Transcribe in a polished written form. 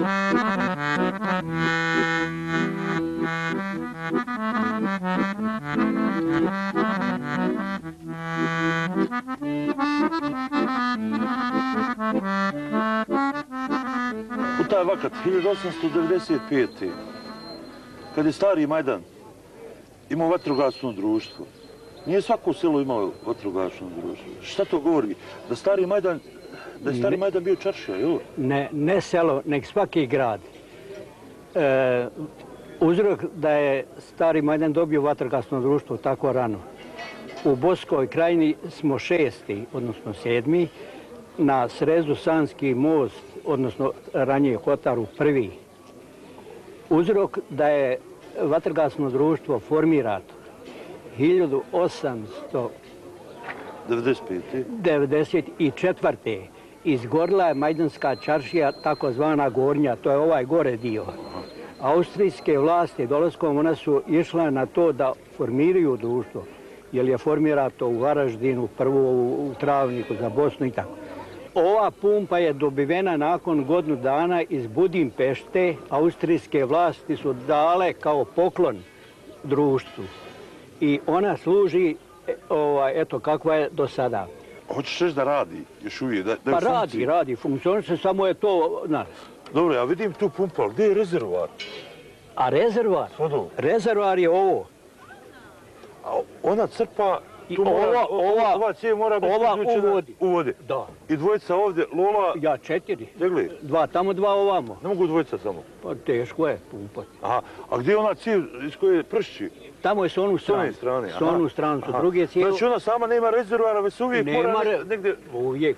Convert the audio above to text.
U taj vakat 1895. kad je Stari Majdan imao vatrogasno društvo, nije svako selo imalo vatrogasno društvo. Šta to govori? Da je Stari Majdan bio čaršija, jel? Ne selo, nek svaki grad. Uzrok da je Stari Majdan dobio vatrogasno društvo tako rano. U Boskoj krajini smo 6., odnosno 7. Na srezu Sanski most, odnosno ranije Hotaru 1. Uzrok da je vatrogasno društvo formirano 1894. Izgorila je Majdanska čaršija, takozvana Gornja, to je ovaj gore dio. Austrijske vlasti dolaskom ona su išle na to da formiraju društvo, jer je formirano u Varaždinu, prvo u Travniku za Bosnu i tako. Ova pumpa je dobivena nakon godinu dana iz Budimpešte. Austrijske vlasti su dale kao poklon društvu. I ona služi, eto kakva je do sada. Hoćeš reći da radi još uvijek? Pa radi, funkcioniše, samo je to, znaš. Dobro, ja vidim tu pumpu, ali gdje je rezervoar? A rezervoar? Rezervoar je ovo. A ona crpa... Ova cijev mora biti uključena u vodi. Da. I dvojica ovdje, Lola... Ja 4. Degli? 2 tamo, 2 ovamo. Ne mogu dvojica samo? Pa teško je pumpati. Aha, a gdje je ona cijev iz koje pršći? Tamo je s onu stranu. S onu stranu su druge cijevi. Znači ona sama nema rezervoara, već uvijek mora negdje... Uvijek.